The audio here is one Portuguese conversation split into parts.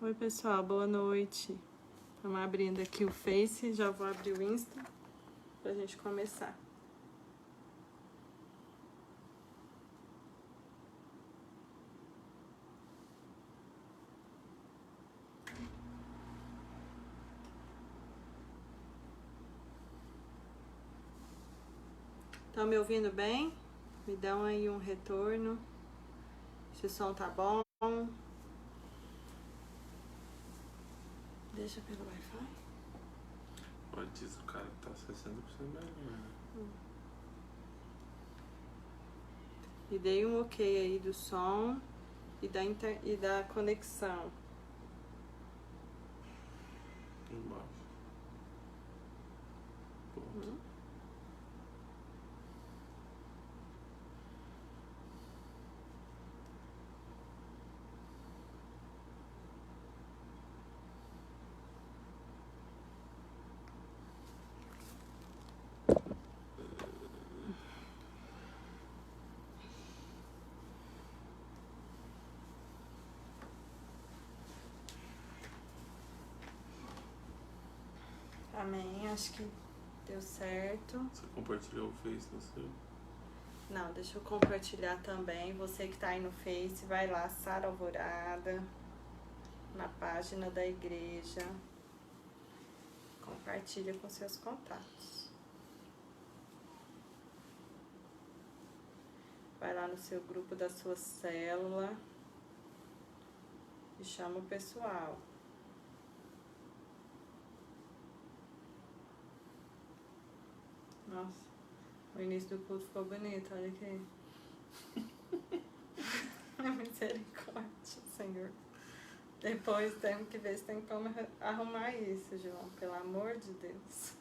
Oi pessoal, boa noite. Estamos abrindo aqui o Face, já vou abrir o Insta pra gente começar. Estão me ouvindo bem? Me dão aí um retorno. Se o som tá bom. Deixa pelo Wi-Fi. Pode dizer o cara que tá 60% melhor. E dei um ok aí do som e da conexão. Embaixo. Ponto. Amém, acho que deu certo. Você compartilhou o Face no seu? Não, deixa eu compartilhar também. Você que tá aí no Face, vai lá, Sara Alvorada, na página da igreja. Compartilha com seus contatos. Vai lá no seu grupo da sua célula e chama o pessoal. Nossa, o início do culto ficou bonito, olha aqui. Misericórdia, Senhor. Depois temos que ver se tem como arrumar isso, João, pelo amor de Deus.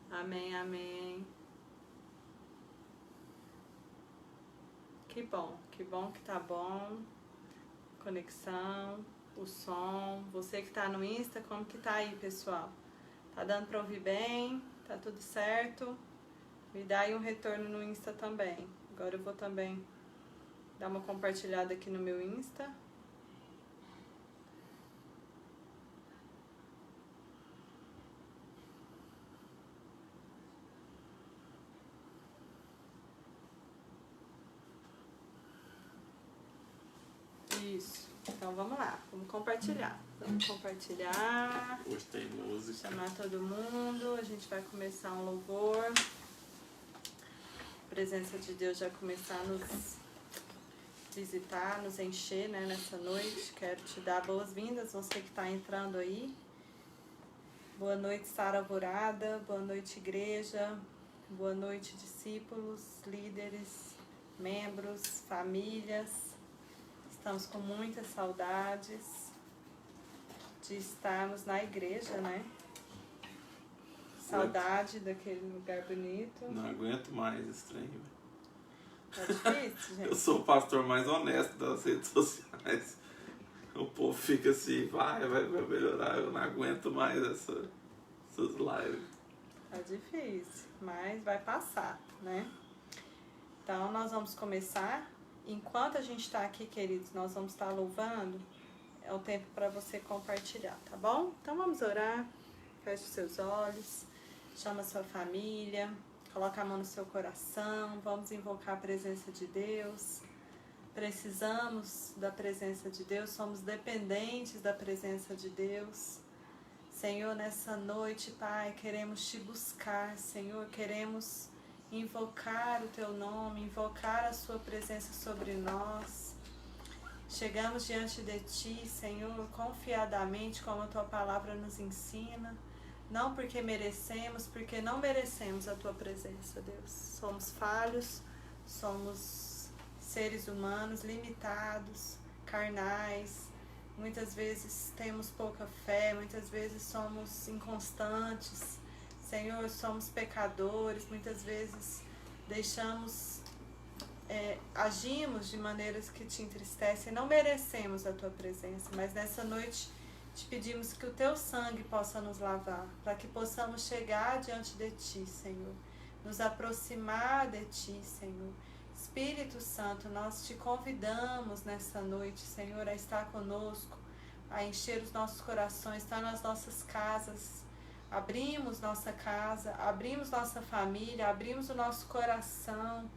Amém, amém. Que bom que tá bom. Conexão, o som. Você que tá no Insta, como que tá aí, pessoal? Tá dando pra ouvir bem? Tá tudo certo? Me dá aí um retorno no Insta também. Agora eu vou também dar uma compartilhada aqui no meu Insta. Isso. Então vamos lá, vamos compartilhar. Vamos compartilhar. Hoje tem música. Chamar todo mundo. A gente vai começar um louvor. A presença de Deus já começar a nos visitar, nos encher, né, nessa noite. Quero te dar boas-vindas, você que está entrando aí. Boa noite, Sara Alvorada. Boa noite, igreja. Boa noite, discípulos, líderes, membros, famílias. Estamos com muitas saudades de estarmos na igreja, né? Saudade daquele lugar bonito. Não aguento mais esse trem. Tá difícil, gente? Eu sou o pastor mais honesto das redes sociais. O povo fica assim, vai melhorar. Eu não aguento mais essas lives. Tá difícil, mas vai passar, né? Então, nós vamos começar. Enquanto a gente está aqui, queridos, nós vamos estar louvando. É o tempo para você compartilhar, tá bom? Então, vamos orar. Feche os seus olhos. Chama a sua família. Coloca a mão no seu coração. Vamos invocar a presença de Deus. Precisamos da presença de Deus. Somos dependentes da presença de Deus. Senhor, nessa noite, Pai, queremos te buscar, Senhor, queremos invocar o teu nome, invocar a sua presença sobre nós. Chegamos diante de ti, Senhor, confiadamente, como a tua palavra nos ensina, não porque merecemos, porque não merecemos a tua presença, Deus. Somos falhos, somos seres humanos limitados, carnais. Muitas vezes temos pouca fé, muitas vezes somos inconstantes. Senhor, somos pecadores, muitas vezes agimos de maneiras que te entristecem, não merecemos a tua presença, mas nessa noite te pedimos que o teu sangue possa nos lavar, para que possamos chegar diante de ti, Senhor. nos aproximar de Ti, Senhor. Espírito Santo, nós te convidamos nessa noite, Senhor, a estar conosco, a encher os nossos corações, estar nas nossas casas. Abrimos nossa casa, abrimos nossa família, abrimos o nosso coração,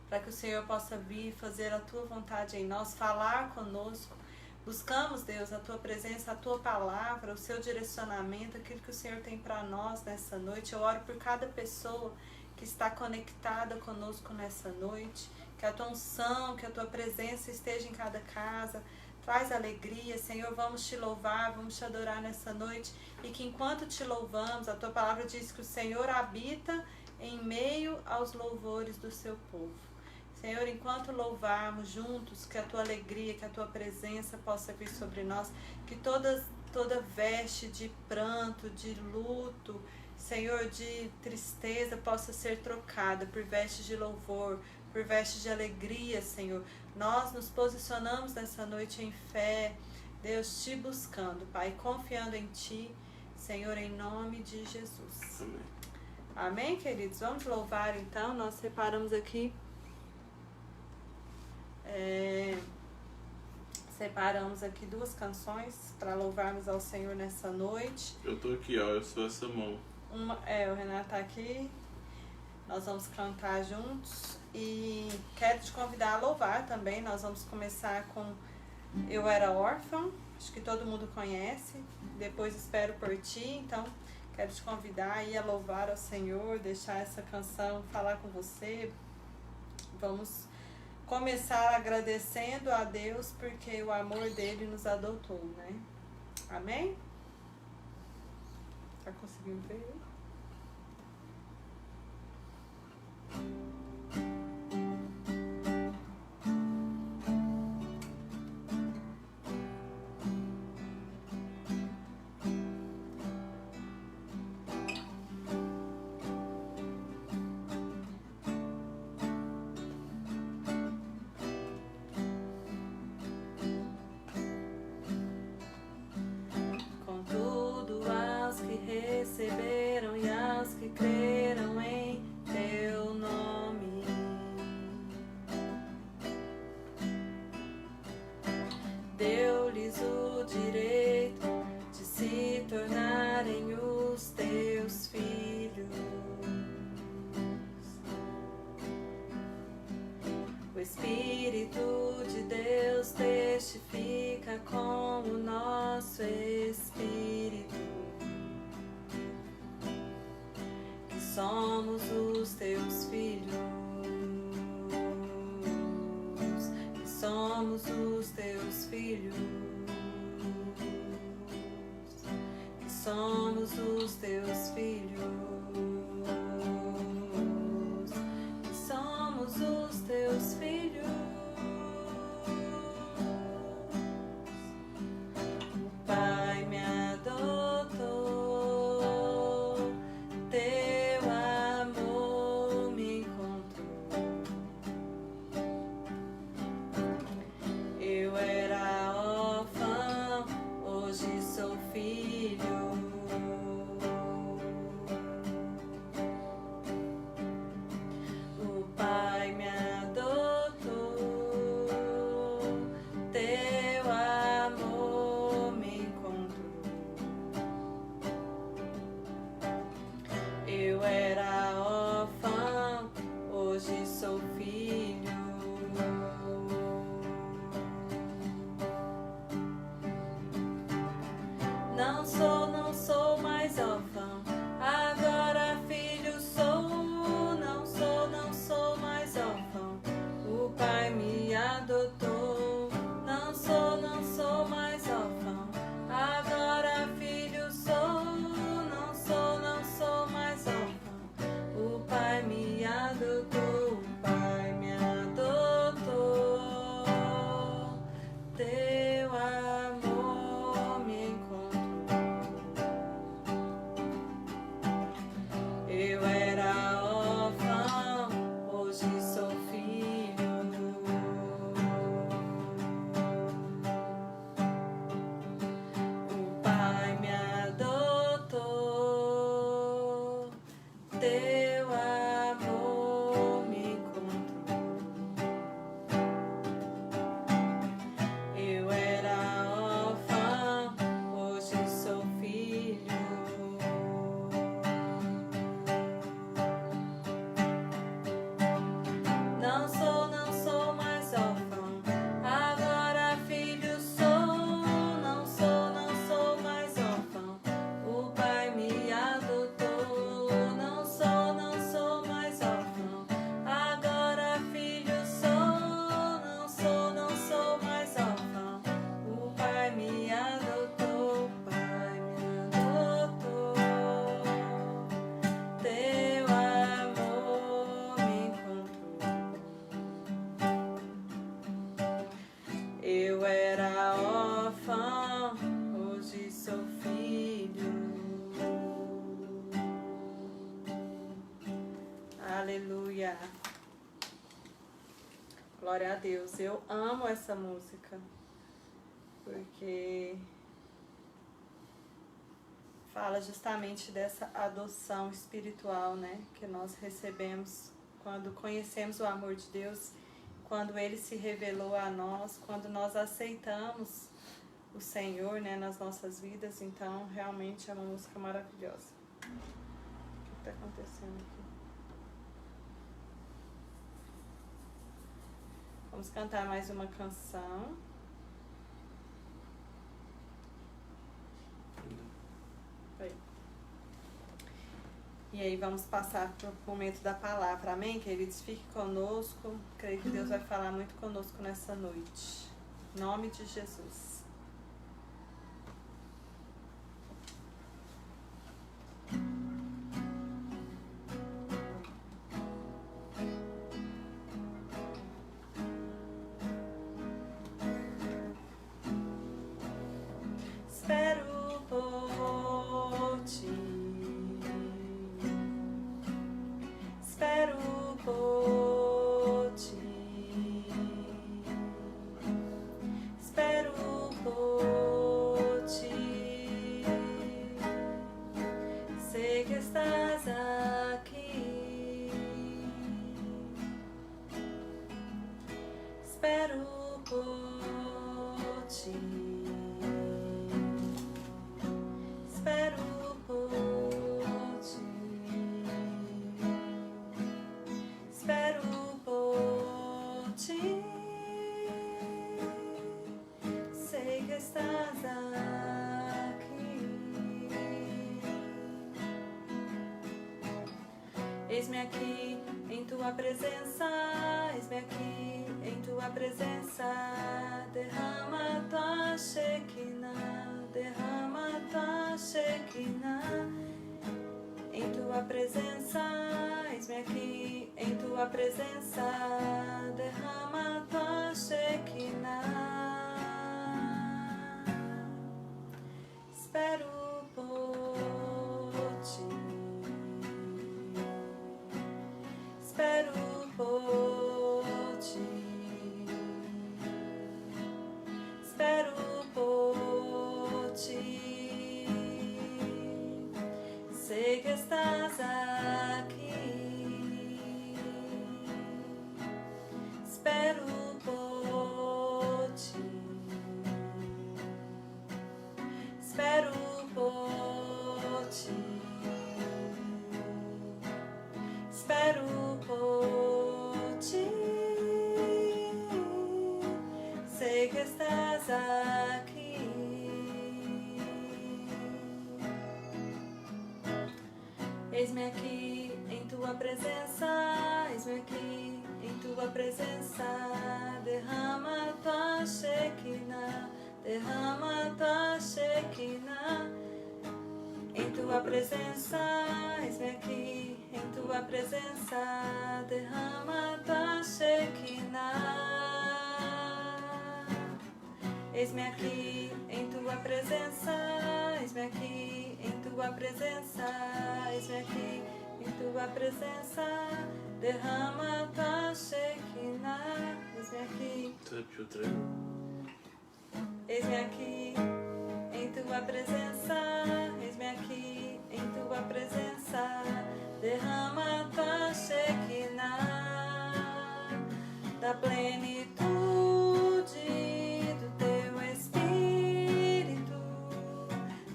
para que o Senhor possa vir fazer a Tua vontade em nós, falar conosco. Buscamos, Deus, a Tua presença, a Tua palavra, o Seu direcionamento, aquilo que o Senhor tem para nós nessa noite. Eu oro por cada pessoa que está conectada conosco nessa noite, que a Tua unção, que a Tua presença esteja em cada casa. Traz alegria, Senhor, vamos Te louvar, vamos Te adorar nessa noite, e que enquanto Te louvamos, a Tua palavra diz que o Senhor habita em meio aos louvores do Seu povo. Senhor, enquanto louvarmos juntos, que a Tua alegria, que a Tua presença possa vir sobre nós, que toda veste de pranto, de luto, Senhor, de tristeza possa ser trocada por vestes de louvor, por vestes de alegria, Senhor. Nós nos posicionamos nessa noite em fé, Deus, Te buscando, Pai, confiando em Ti, Senhor, em nome de Jesus. Amém. Amém, queridos? Vamos louvar então. Nós separamos aqui duas canções para louvarmos ao Senhor nessa noite. Eu tô aqui, ó, eu sou essa mão. O Renato tá aqui. Nós vamos cantar juntos e quero te convidar a louvar também. Nós vamos começar com Eu Era Órfã, acho que todo mundo conhece. Depois Espero por Ti. Então quero te convidar aí a louvar ao Senhor, deixar essa canção falar com você. Vamos começar agradecendo a Deus porque o amor dele nos adotou, né? Amém? Tá conseguindo ver? Contudo, aos que receberam e aos que creram em Teu nome, deu-lhes o direito de se tornarem os Teus filhos. O Espírito de Deus testifica com o nosso espírito que somos os Teus filhos, que somos os Teus filhos, que somos os Teus filhos, que somos os Teus filhos. O Pai me adotou, Teu amor me encontrou. Eu era órfã, hoje sou filho. O Pai me adotou, Teu amor me encontrou. Eu era órfã, hoje sou filho. Não sou mais órfã, agora filho sou. Não sou mais órfã, o Pai me adotou. Não sou mais órfã, agora filho sou. Não sou mais órfã, Aleluia. Glória a Deus. Eu amo essa música, porque fala justamente dessa adoção espiritual, né? Que nós recebemos quando conhecemos o amor de Deus, quando Ele se revelou a nós, quando nós aceitamos o Senhor, né, nas nossas vidas. Então, realmente é uma música maravilhosa. O que está acontecendo aqui? Vamos cantar mais uma canção. Aí. E aí vamos passar para o momento da palavra. Amém, queridos? Fique conosco. Creio que Deus vai falar muito conosco nessa noite. Em nome de Jesus. Espero por ti, espero por ti, espero por ti, sei que estás aqui, espero por ti. Espero por ti, espero por ti, sei que estás aqui. Eis-me aqui em tua presença, eis-me aqui em tua presença, derrama tua Shekinah, derrama tua Shekinah, em tua presença, eis-me aqui em tua presença, derrama tua Shekinah, espero por ti, espero por ti, espero por ti, sei que estás aqui, espero por ti, espero por ti, espero por ti, sei que estás aqui. Eis-me aqui em tua presença, eis-me aqui em tua presença, derrama tua Shekinah, derrama tua Shekinah, em tua presença, eis-me aqui em tua presença, derrama tua Shekinah. Eis-me aqui em tua presença, eis-me aqui em tua presença, eis-me aqui em tua presença, derrama tua Shekinah. Eis-me aqui, eis-me aqui em tua presença, eis-me aqui em tua presença, derrama tua Shekinah, da plenitude do teu Espírito,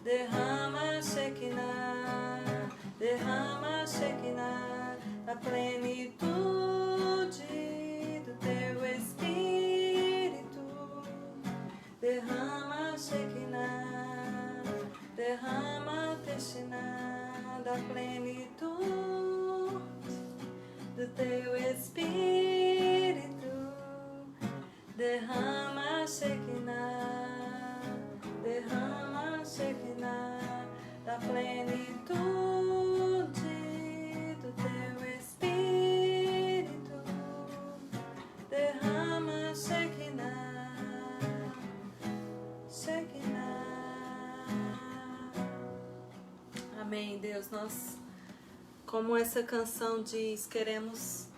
derrama Shekinah, derrama Shekinah, da plenitude do teu Espírito, derrama Shekinah, derrama Teshinah, da plenitude do teu Espírito, derrama Shekinah, derrama Shekinah, da plenitude do teu Espírito, derrama Shekinah, Shekinah. Amém, Deus, nós, como essa canção diz, queremos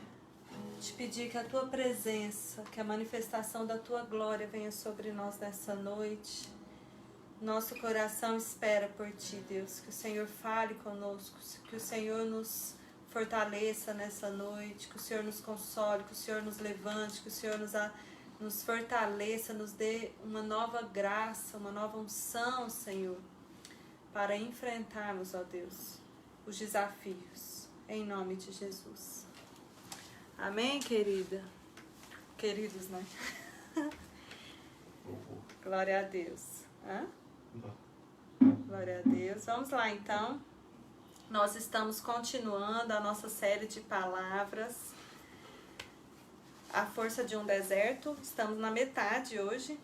te pedir que a tua presença, que a manifestação da tua glória venha sobre nós nessa noite. Nosso coração espera por ti, Deus, que o Senhor fale conosco, que o Senhor nos fortaleça nessa noite, que o Senhor nos console, que o Senhor nos levante, que o Senhor nos fortaleça, nos dê uma nova graça, uma nova unção, Senhor, para enfrentarmos, ó Deus, os desafios, em nome de Jesus. Amém, querida? Queridos, né? Glória a Deus. Hã? Glória a Deus. Vamos lá, então. Nós estamos continuando a nossa série de palavras, A Força de um Deserto. Estamos na metade hoje.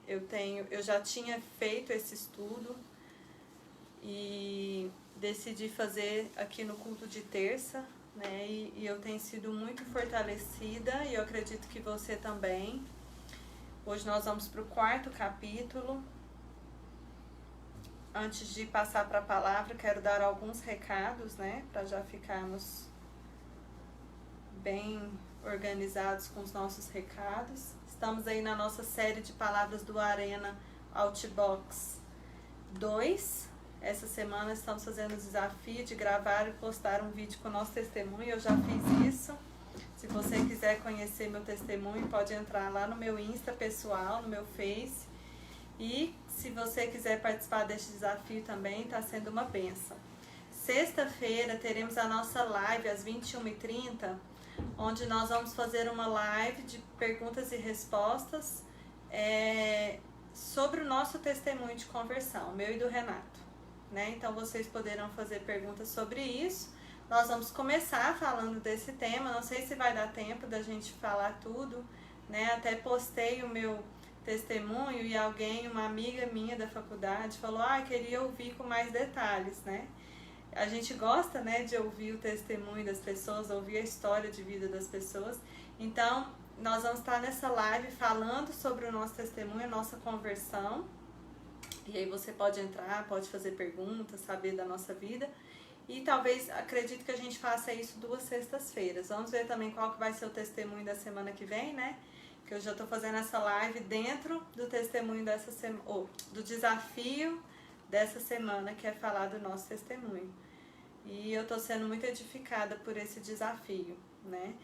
Eu já tinha feito esse estudo e decidi fazer aqui no culto de terça, né? E eu tenho sido muito fortalecida e eu acredito que você também. Hoje nós vamos para o 4º capítulo. Antes de passar para a palavra, quero dar alguns recados, né? Para já ficarmos bem organizados com os nossos recados. Estamos aí na nossa série de palavras do Arena Outbox 2. Essa semana estamos fazendo o desafio de gravar e postar um vídeo com o nosso testemunho. Eu já fiz isso. Se você quiser conhecer meu testemunho, pode entrar lá no meu Insta pessoal, no meu Face. E se você quiser participar deste desafio também, está sendo uma bênção. Sexta-feira teremos a nossa live às 21h30, onde nós vamos fazer uma live de perguntas e respostas sobre o nosso testemunho de conversão, meu e do Renato, né? Então vocês poderão fazer perguntas sobre isso. Nós vamos começar falando desse tema, não sei se vai dar tempo da gente falar tudo, né? Até postei o meu testemunho e alguém, uma amiga minha da faculdade, falou, queria ouvir com mais detalhes, né? A gente gosta, né, de ouvir o testemunho das pessoas, ouvir a história de vida das pessoas. Então, nós vamos estar nessa live falando sobre o nosso testemunho, a nossa conversão. E aí você pode entrar, pode fazer perguntas, saber da nossa vida. E talvez, acredito que a gente faça isso 2 sextas-feiras. Vamos ver também qual que vai ser o testemunho da semana que vem, né? Que eu já estou fazendo essa live dentro do testemunho dessa semana, do desafio dessa semana, que é falar do nosso testemunho. E eu estou sendo muito edificada por esse desafio, né?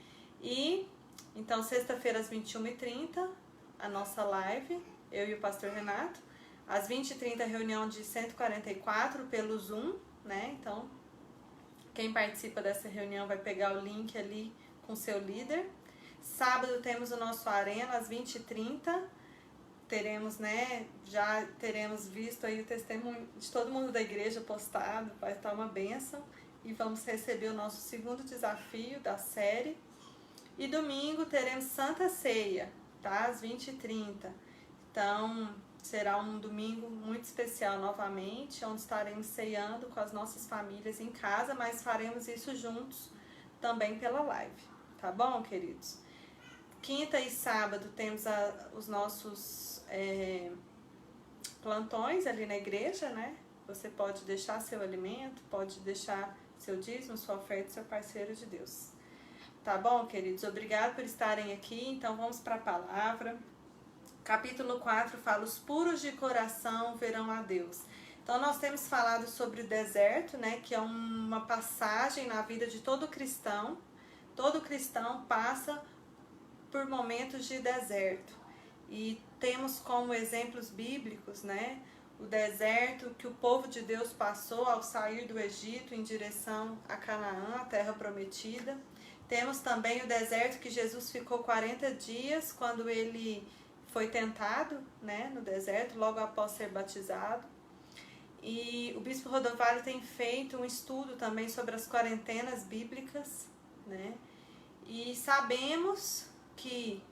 E, então, sexta-feira às 21h30, a nossa live, eu e o pastor Renato. Às 20h30, reunião de 144 pelo Zoom, né? Então, quem participa dessa reunião vai pegar o link ali com seu líder. Sábado temos o nosso Arena às 20h30. Teremos, né, já teremos visto aí o testemunho de todo mundo da igreja postado, vai estar uma bênção. E vamos receber o nosso 2º desafio da série. E domingo teremos Santa Ceia, tá? Às 20h30. Então, será um domingo muito especial novamente, onde estaremos ceando com as nossas famílias em casa, mas faremos isso juntos também pela live, tá bom, queridos? Quinta e sábado temos os nossos plantões ali na igreja, né? Você pode deixar seu alimento, pode deixar seu dízimo, sua oferta, seu parceiro de Deus. Tá bom, queridos? Obrigado por estarem aqui. Então vamos para a palavra. Capítulo 4 fala: os puros de coração verão a Deus. Então nós temos falado sobre o deserto, né? Que é uma passagem na vida de todo cristão. Todo cristão passa por momentos de deserto. E temos como exemplos bíblicos, né, o deserto que o povo de Deus passou ao sair do Egito em direção a Canaã, a terra prometida. Temos também o deserto que Jesus ficou 40 dias quando ele foi tentado, né, no deserto, logo após ser batizado. E o Bispo Rodovalho tem feito um estudo também sobre as quarentenas bíblicas, né, e sabemos que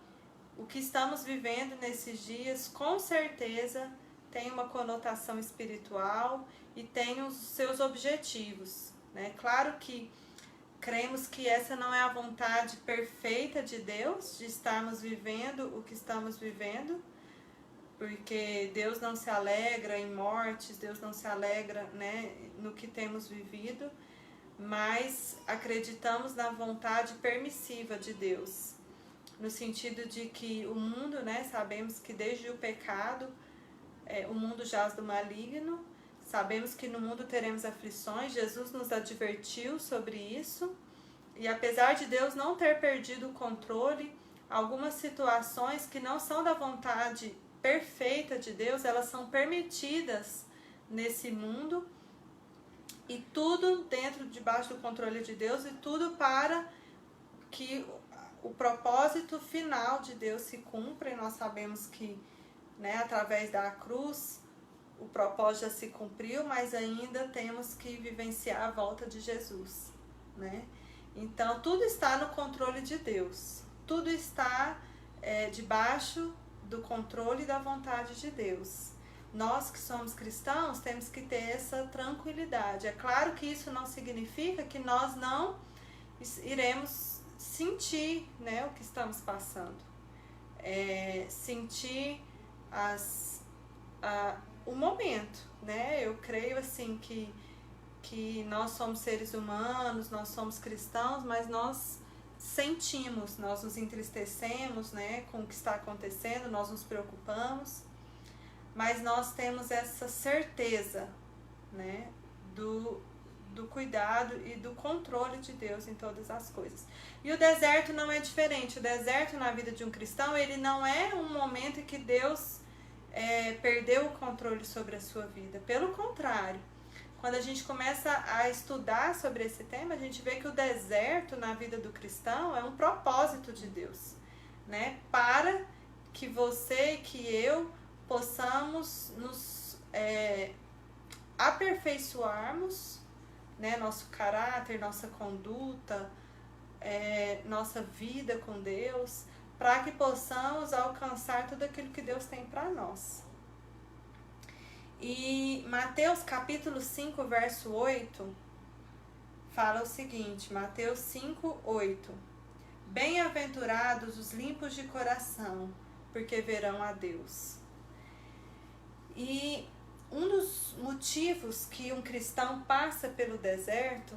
o que estamos vivendo nesses dias, com certeza, tem uma conotação espiritual e tem os seus objetivos, né? Claro que cremos que essa não é a vontade perfeita de Deus, de estarmos vivendo o que estamos vivendo, porque Deus não se alegra em mortes, Deus não se alegra, né, no que temos vivido, mas acreditamos na vontade permissiva de Deus, no sentido de que o mundo, né, sabemos que desde o pecado, o mundo jaz do maligno, sabemos que no mundo teremos aflições, Jesus nos advertiu sobre isso, e apesar de Deus não ter perdido o controle, algumas situações que não são da vontade perfeita de Deus, elas são permitidas nesse mundo, e tudo debaixo do controle de Deus, e tudo para que o propósito final de Deus se cumpra. E nós sabemos que, né, através da cruz o propósito já se cumpriu, mas ainda temos que vivenciar a volta de Jesus, né? Então tudo está no controle de Deus, tudo está debaixo do controle da vontade de Deus. Nós que somos cristãos temos que ter essa tranquilidade. É claro que isso não significa que nós não iremos sentir, né, o que estamos passando. Sentir o momento, né? Eu creio assim que nós somos seres humanos, nós somos cristãos, mas nós sentimos, nós nos entristecemos, né, com o que está acontecendo, nós nos preocupamos, mas nós temos essa certeza, né, do cuidado e do controle de Deus em todas as coisas. E o deserto não é diferente. O deserto na vida de um cristão, ele não é um momento em que Deus perdeu o controle sobre a sua vida. Pelo contrário, quando a gente começa a estudar sobre esse tema, a gente vê que o deserto na vida do cristão é um propósito de Deus, né, para que você e que eu possamos nos aperfeiçoarmos, né, nosso caráter, nossa conduta, nossa vida com Deus, para que possamos alcançar tudo aquilo que Deus tem para nós. E Mateus capítulo 5, verso 8, fala o seguinte, Mateus 5, 8: Bem-aventurados os limpos de coração, porque verão a Deus. E um dos motivos que um cristão passa pelo deserto,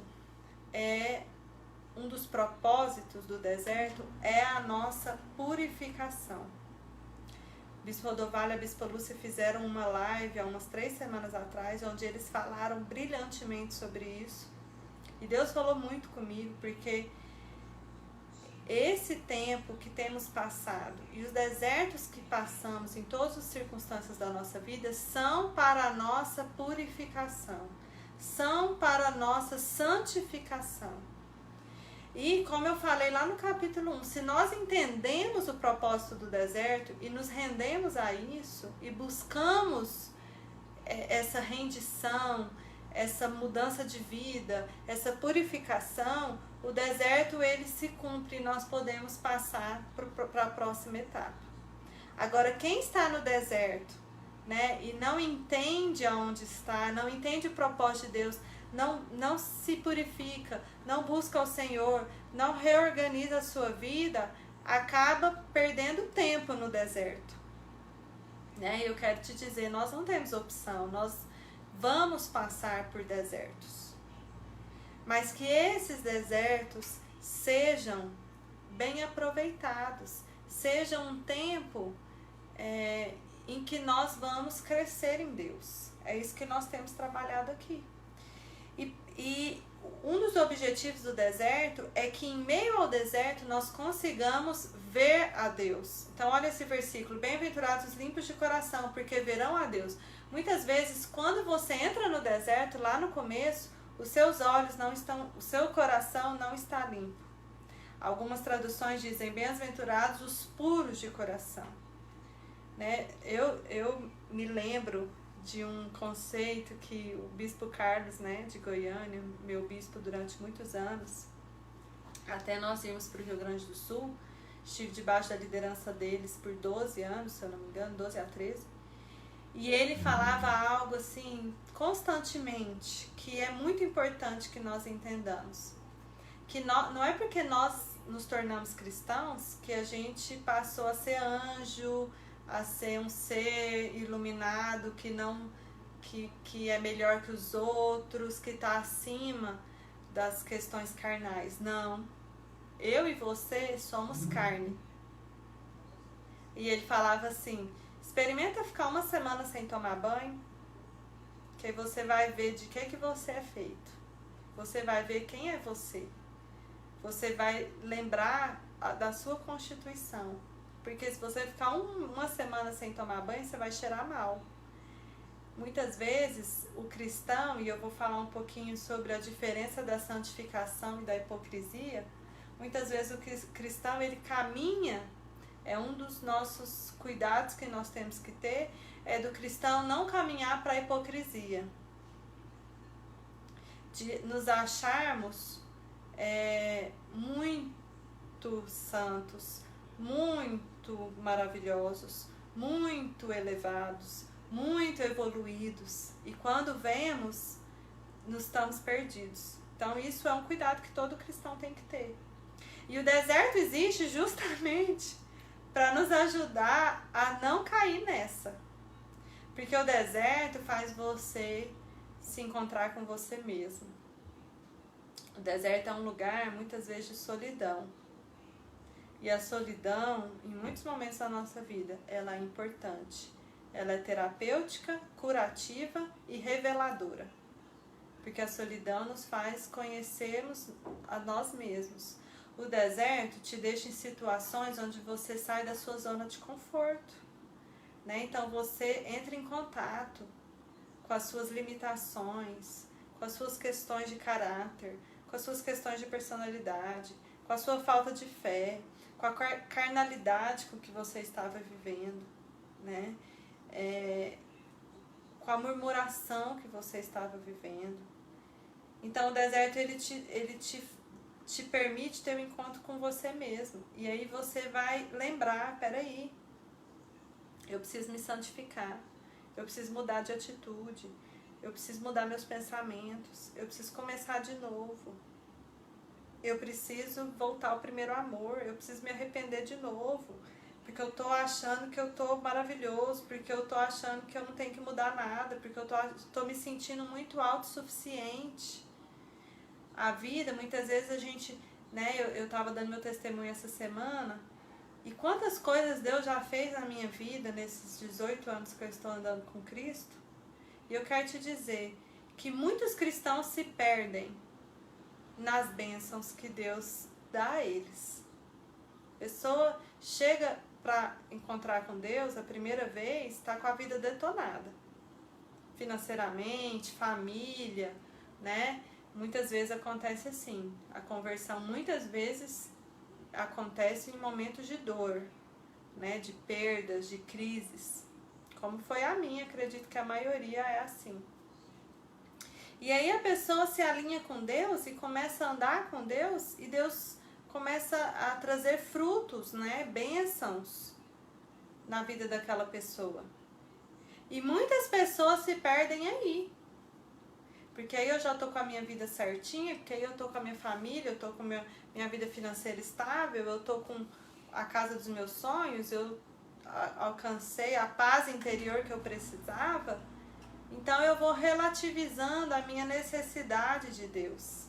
um dos propósitos do deserto é a nossa purificação. Bispo Rodovalho e a Bispa Lúcia fizeram uma live há umas 3 semanas atrás, onde eles falaram brilhantemente sobre isso. E Deus falou muito comigo, porque esse tempo que temos passado e os desertos que passamos em todas as circunstâncias da nossa vida são para a nossa purificação, são para a nossa santificação. E como eu falei lá no capítulo 1, se nós entendemos o propósito do deserto e nos rendemos a isso e buscamos essa rendição, essa mudança de vida, essa purificação, o deserto ele se cumpre e nós podemos passar para a próxima etapa. Agora, quem está no deserto, né, e não entende aonde está, não entende o propósito de Deus, não se purifica, não busca o Senhor, não reorganiza a sua vida, acaba perdendo tempo no deserto, né? Eu quero te dizer, nós não temos opção, nós vamos passar por desertos, mas que esses desertos sejam bem aproveitados, sejam um tempo em que nós vamos crescer em Deus. É isso que nós temos trabalhado aqui. E um dos objetivos do deserto é que em meio ao deserto nós consigamos ver a Deus. Então olha esse versículo, bem-aventurados os limpos de coração, porque verão a Deus. Muitas vezes quando você entra no deserto, lá no começo, os seus olhos não estão, o seu coração não está limpo. Algumas traduções dizem, bem-aventurados os puros de coração, né? Eu me lembro de um conceito que o Bispo Carlos, né, de Goiânia, meu bispo durante muitos anos, até nós íamos para o Rio Grande do Sul, estive debaixo da liderança deles por 12 anos, se eu não me engano, 12 a 13, e ele falava algo assim, constantemente, que é muito importante que nós entendamos, que não é porque nós nos tornamos cristãos que a gente passou a ser anjo, a ser um ser iluminado que é melhor que os outros, que está acima das questões carnais. Não. Eu e você somos carne. E ele falava assim, experimenta ficar uma semana sem tomar banho, que aí você vai ver de que você é feito. Você vai ver quem é você. Você vai lembrar da sua constituição. Porque se você ficar uma semana sem tomar banho, você vai cheirar mal. Muitas vezes o cristão, e eu vou falar um pouquinho sobre a diferença da santificação e da hipocrisia, muitas vezes o cristão ele caminha, é um dos nossos cuidados que nós temos que ter, é do cristão não caminhar para a hipocrisia. De nos acharmos muito santos, muito maravilhosos, muito elevados, muito evoluídos. E quando vemos, nos estamos perdidos. Então isso é um cuidado que todo cristão tem que ter. E o deserto existe justamente para nos ajudar a não cair nessa. Porque o deserto faz você se encontrar com você mesmo. O deserto é um lugar, muitas vezes, de solidão. E a solidão, em muitos momentos da nossa vida, ela é importante. Ela é terapêutica, curativa e reveladora. Porque a solidão nos faz conhecermos a nós mesmos. O deserto te deixa em situações onde você sai da sua zona de conforto, né? Então você entra em contato com as suas limitações, com as suas questões de caráter, com as suas questões de personalidade, com a sua falta de fé, com a carnalidade com que você estava vivendo, né? Com a murmuração que você estava vivendo. Então o deserto ele te permite ter um encontro com você mesmo. E aí você vai lembrar, peraí, eu preciso me santificar, eu preciso mudar de atitude, eu preciso mudar meus pensamentos, eu preciso começar de novo, eu preciso voltar ao primeiro amor, eu preciso me arrepender de novo, porque eu tô achando que eu tô maravilhoso, porque eu tô achando que eu não tenho que mudar nada, porque eu tô me sentindo muito autossuficiente. A vida, muitas vezes a gente, né, eu tava dando meu testemunho essa semana, e quantas coisas Deus já fez na minha vida nesses 18 anos que eu estou andando com Cristo, e eu quero te dizer que muitos cristãos se perdem nas bênçãos que Deus dá a eles. A pessoa chega para encontrar com Deus a primeira vez, está com a vida detonada, financeiramente, família, né? Muitas vezes acontece assim, a conversão muitas vezes acontece em momentos de dor, né, de perdas, de crises, como foi a minha, acredito que a maioria é assim. E aí a pessoa se alinha com Deus e começa a andar com Deus, e Deus começa a trazer frutos, né, bênçãos na vida daquela pessoa. E muitas pessoas se perdem aí. Porque aí eu já tô com a minha vida certinha, porque aí eu tô com a minha família, eu tô com minha vida financeira estável, eu tô com a casa dos meus sonhos, eu alcancei a paz interior que eu precisava. Então eu vou relativizando a minha necessidade de Deus,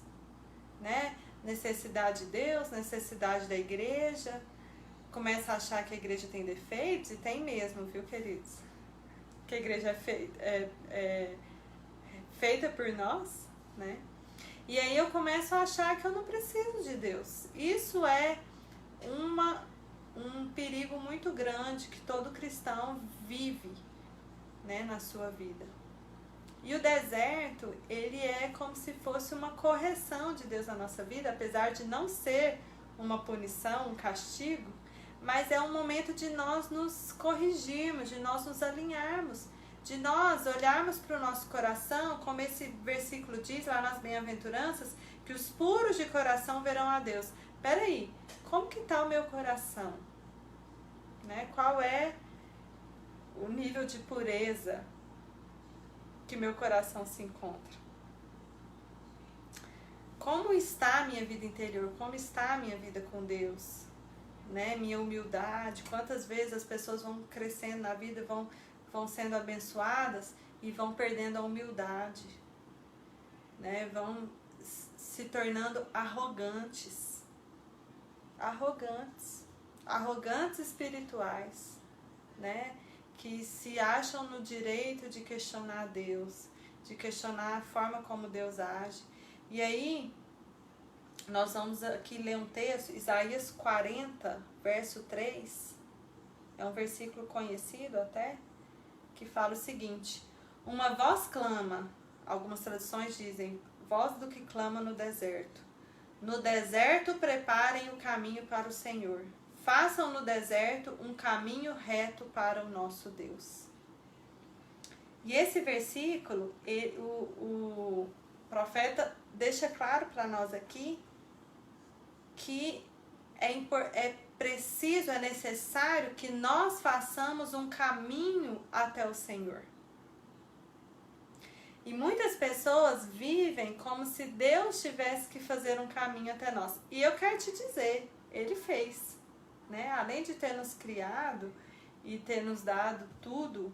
né? Necessidade de Deus, necessidade da igreja. Começa a achar que a igreja tem defeitos, e tem mesmo, viu, queridos? Que a igreja é feita por nós, né? E aí eu começo a achar que eu não preciso de Deus. Isso é um perigo muito grande que todo cristão vive, né, na sua vida. E o deserto, ele é como se fosse uma correção de Deus na nossa vida, apesar de não ser uma punição, um castigo, mas é um momento de nós nos corrigirmos, de nós nos alinharmos, de nós olharmos para o nosso coração, como esse versículo diz lá nas bem-aventuranças, que os puros de coração verão a Deus. Peraí, como que está o meu coração? Né? Qual é o nível de pureza que meu coração se encontra? Como está a minha vida interior? Como está a minha vida com Deus? Né? Minha humildade? Quantas vezes as pessoas vão crescendo na vida, vão sendo abençoadas e vão perdendo a humildade, né? Vão se se tornando arrogantes. Arrogantes espirituais, né? Que se acham no direito de questionar Deus, de questionar a forma como Deus age. E aí, nós vamos aqui ler um texto, Isaías 40, verso 3, é um versículo conhecido até, que fala o seguinte: uma voz clama, algumas traduções dizem, voz do que clama no deserto. No deserto preparem o caminho para o Senhor. Façam no deserto um caminho reto para o nosso Deus. E esse versículo, o profeta deixa claro para nós aqui que é preciso, é necessário que nós façamos um caminho até o Senhor. E muitas pessoas vivem como se Deus tivesse que fazer um caminho até nós. E eu quero te dizer, Ele fez, né? Além de ter nos criado e ter nos dado tudo,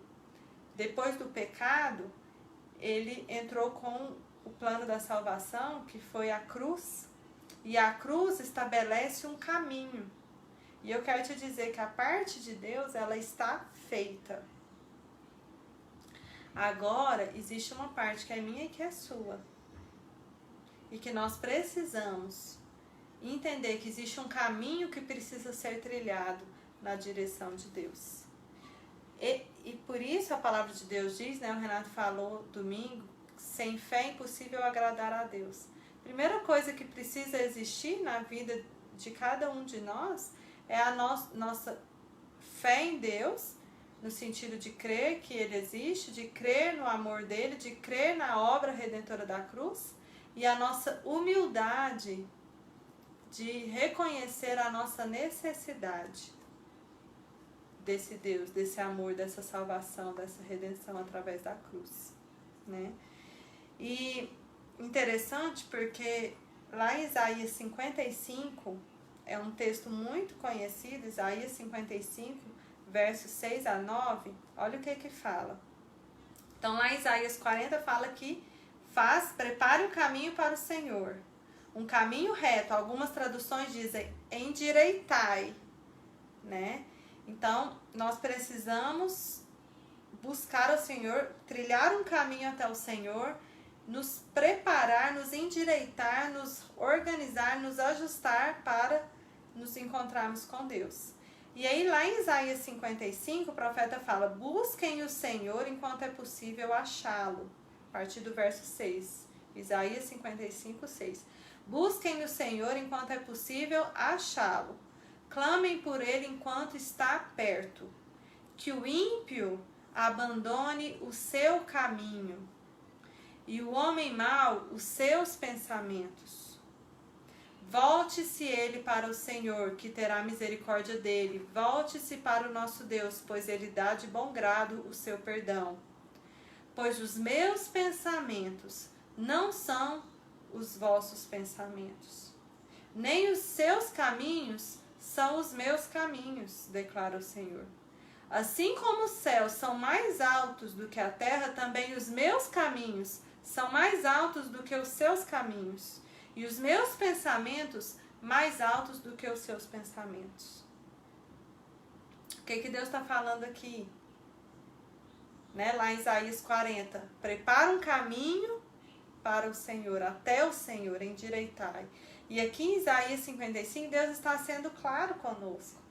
depois do pecado, Ele entrou com o plano da salvação, que foi a cruz. E a cruz estabelece um caminho. E eu quero te dizer que a parte de Deus, ela está feita. Agora, existe uma parte que é minha e que é sua. E que nós precisamos entender que existe um caminho que precisa ser trilhado na direção de Deus. E por isso a palavra de Deus diz, né? O Renato falou domingo, sem fé é impossível agradar a Deus. Primeira coisa que precisa existir na vida de cada um de nós é a nossa fé em Deus, no sentido de crer que Ele existe, de crer no amor dEle, de crer na obra redentora da cruz, e a nossa humildade de reconhecer a nossa necessidade desse Deus, desse amor, dessa salvação, dessa redenção através da cruz, né? E interessante porque lá em Isaías 55, é um texto muito conhecido, Isaías 55, versos 6 a 9, olha o que fala. Então lá em Isaías 40 fala que prepare o caminho para o Senhor, um caminho reto. Algumas traduções dizem endireitai, né? Então nós precisamos buscar o Senhor, trilhar um caminho até o Senhor, nos preparar, nos endireitar, nos organizar, nos ajustar para nos encontrarmos com Deus. E aí lá em Isaías 55, o profeta fala, busquem o Senhor enquanto é possível achá-lo. A partir do verso 6. Isaías 55, 6. Busquem o Senhor enquanto é possível achá-lo. Clamem por Ele enquanto está perto. Que o ímpio abandone o seu caminho e o homem mau os seus pensamentos. Volte-se ele para o Senhor, que terá misericórdia dele. Volte-se para o nosso Deus, pois ele dá de bom grado o seu perdão. Pois os meus pensamentos não são os vossos pensamentos, nem os seus caminhos são os meus caminhos, declara o Senhor. Assim como os céus são mais altos do que a terra, também os meus caminhos são mais altos do que os seus caminhos, e os meus pensamentos mais altos do que os seus pensamentos. O que Deus está falando aqui? Né? Lá em Isaías 40, prepara um caminho para o Senhor, até o Senhor, endireitai. E aqui em Isaías 55, Deus está sendo claro conosco.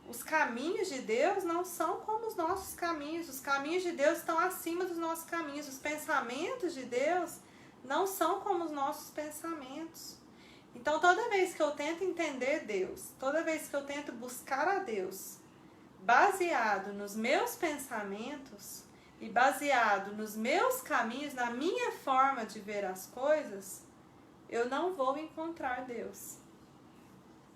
Os caminhos de Deus não são como os nossos caminhos. Os caminhos de Deus estão acima dos nossos caminhos. Os pensamentos de Deus não são como os nossos pensamentos. Então, toda vez que eu tento entender Deus, toda vez que eu tento buscar a Deus, baseado nos meus pensamentos e baseado nos meus caminhos, na minha forma de ver as coisas, eu não vou encontrar Deus.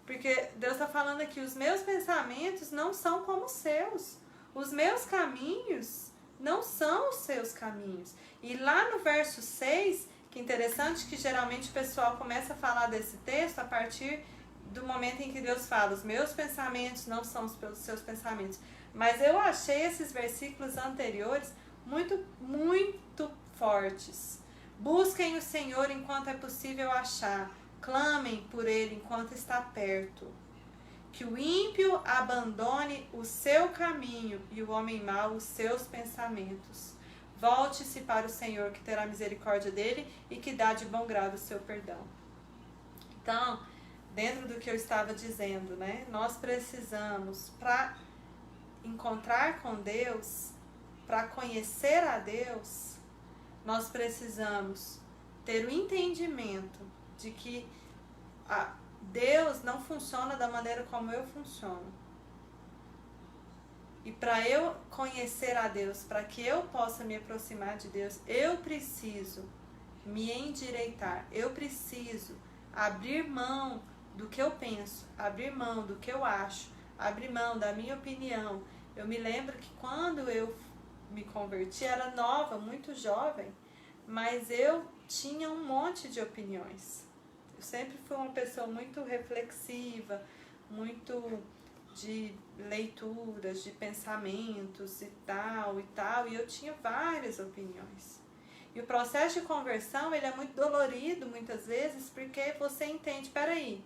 Porque Deus está falando aqui, os meus pensamentos não são como os seus. Os meus caminhos não são os seus caminhos. E lá no verso 6, que interessante que geralmente o pessoal começa a falar desse texto a partir do momento em que Deus fala, os meus pensamentos não são os seus pensamentos. Mas eu achei esses versículos anteriores muito, muito fortes. Busquem o Senhor enquanto é possível achar. Clamem por Ele enquanto está perto. Que o ímpio abandone o seu caminho e o homem mau os seus pensamentos. Volte-se para o Senhor, que terá misericórdia dele e que dá de bom grado o seu perdão. Então, dentro do que eu estava dizendo, né? Nós precisamos, para encontrar com Deus, para conhecer a Deus, nós precisamos ter o entendimento de que Deus não funciona da maneira como eu funciono. E para eu conhecer a Deus, para que eu possa me aproximar de Deus, eu preciso me endireitar, eu preciso abrir mão do que eu penso, abrir mão do que eu acho, abrir mão da minha opinião. Eu me lembro que quando eu me converti, era nova, muito jovem, mas eu tinha um monte de opiniões. Eu sempre fui uma pessoa muito reflexiva, muito de leituras, de pensamentos e tal, e eu tinha várias opiniões. E o processo de conversão, ele é muito dolorido muitas vezes, porque você entende, peraí,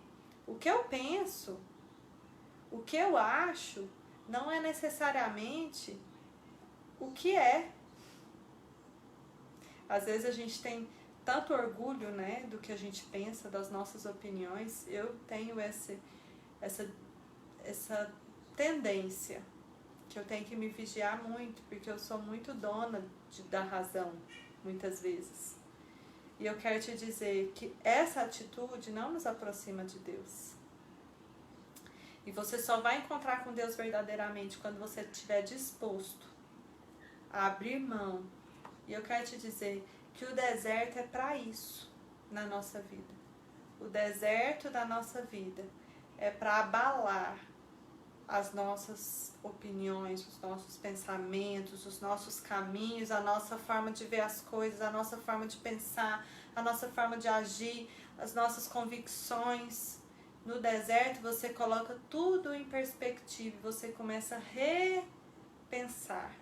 o que eu penso, o que eu acho, não é necessariamente o que é. Às vezes a gente tem tanto orgulho, né, do que a gente pensa, das nossas opiniões. Eu tenho essa tendência, que eu tenho que me vigiar muito, porque eu sou muito dona da razão, muitas vezes. E eu quero te dizer que essa atitude não nos aproxima de Deus. E você só vai encontrar com Deus verdadeiramente quando você estiver disposto a abrir mão. E eu quero te dizer que o deserto é para isso na nossa vida. O deserto da nossa vida é para abalar as nossas opiniões, os nossos pensamentos, os nossos caminhos, a nossa forma de ver as coisas, a nossa forma de pensar, a nossa forma de agir, as nossas convicções. No deserto você coloca tudo em perspectiva, você começa a repensar.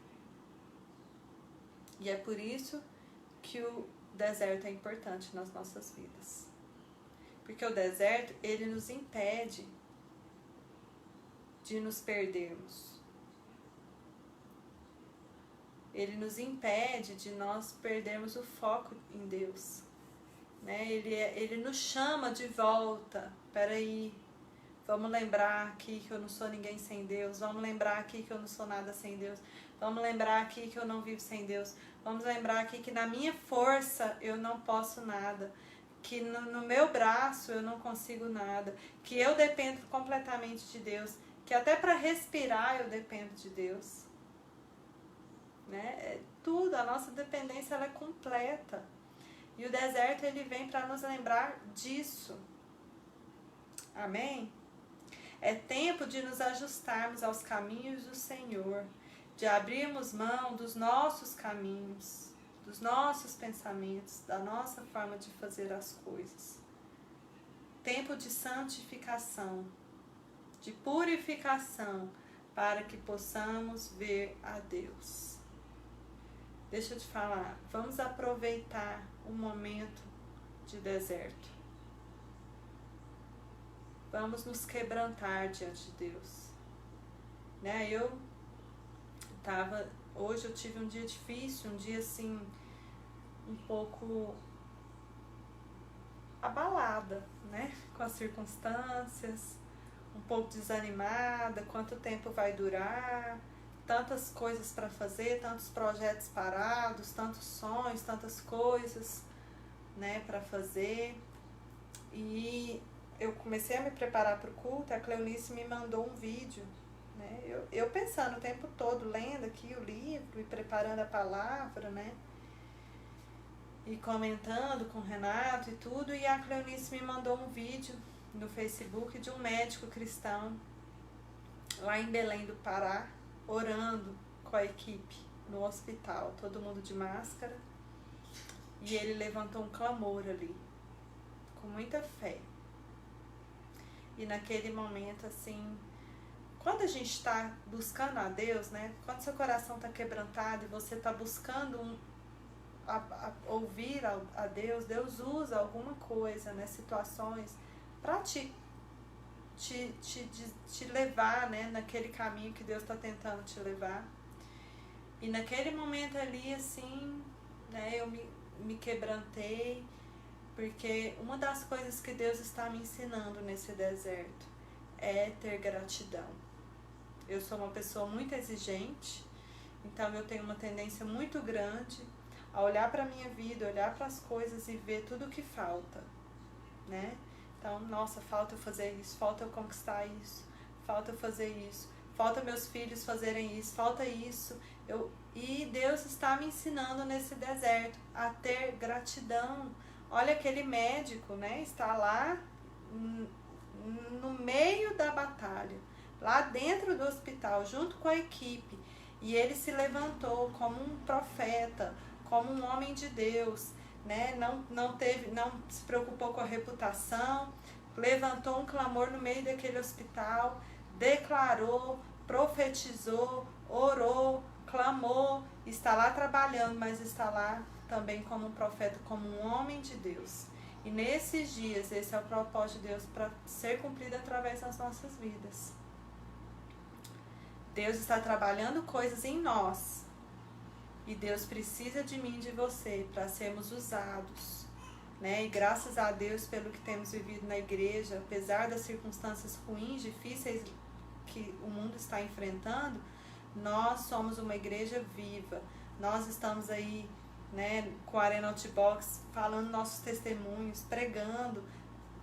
E é por isso que o deserto é importante nas nossas vidas. Porque o deserto, ele nos impede de nos perdermos. Ele nos impede de nós perdermos o foco em Deus. Né? Ele nos chama de volta. Peraí, vamos lembrar aqui que eu não sou ninguém sem Deus. Vamos lembrar aqui que eu não sou nada sem Deus. Vamos lembrar aqui que eu não vivo sem Deus. Vamos lembrar aqui que na minha força eu não posso nada. Que no meu braço eu não consigo nada. Que eu dependo completamente de Deus. Que até para respirar eu dependo de Deus. Né? Tudo, a nossa dependência ela é completa. E o deserto ele vem para nos lembrar disso. Amém? É tempo de nos ajustarmos aos caminhos do Senhor, de abrirmos mão dos nossos caminhos, dos nossos pensamentos, da nossa forma de fazer as coisas. Tempo de santificação, de purificação, para que possamos ver a Deus. Deixa eu te falar, vamos aproveitar o momento de deserto. Vamos nos quebrantar diante de Deus. Né? Hoje eu tive um dia difícil, um dia assim, um pouco abalada, né? Com as circunstâncias, um pouco desanimada, quanto tempo vai durar, tantas coisas para fazer, tantos projetos parados, tantos sonhos, tantas coisas, né, para fazer. E eu comecei a me preparar para o culto, a Cleonice me mandou um vídeo, né, eu pensando o tempo todo, lendo aqui o livro e preparando a palavra, né, e comentando com o Renato e tudo, e a Cleonice me mandou um vídeo no Facebook de um médico cristão lá em Belém do Pará, orando com a equipe no hospital, todo mundo de máscara, e ele levantou um clamor ali, com muita fé. E naquele momento, assim, quando a gente está buscando a Deus, né, quando seu coração está quebrantado e você está buscando ouvir a Deus, Deus usa alguma coisa, né, situações, para te levar, né, naquele caminho que Deus está tentando te levar. E naquele momento ali, assim, né, eu me quebrantei, porque uma das coisas que Deus está me ensinando nesse deserto é ter gratidão. Eu sou uma pessoa muito exigente, então eu tenho uma tendência muito grande a olhar para a minha vida, olhar para as coisas e ver tudo o que falta, né? Então, nossa, falta eu fazer isso, falta eu conquistar isso, falta eu fazer isso, falta meus filhos fazerem isso, falta isso. E Deus está me ensinando nesse deserto a ter gratidão. Olha, aquele médico, né, está lá no meio da batalha, lá dentro do hospital, junto com a equipe, e ele se levantou como um profeta, como um homem de Deus, né? Não se preocupou com a reputação, levantou um clamor no meio daquele hospital, declarou, profetizou, orou, clamou, está lá trabalhando, mas está lá também como um profeta, como um homem de Deus. E nesses dias, esse é o propósito de Deus para ser cumprido através das nossas vidas. Deus está trabalhando coisas em nós. E Deus precisa de mim e de você para sermos usados, né? E graças a Deus pelo que temos vivido na igreja, apesar das circunstâncias ruins, difíceis que o mundo está enfrentando, nós somos uma igreja viva. Nós estamos aí, né, com a Arena Outbox, falando nossos testemunhos, pregando,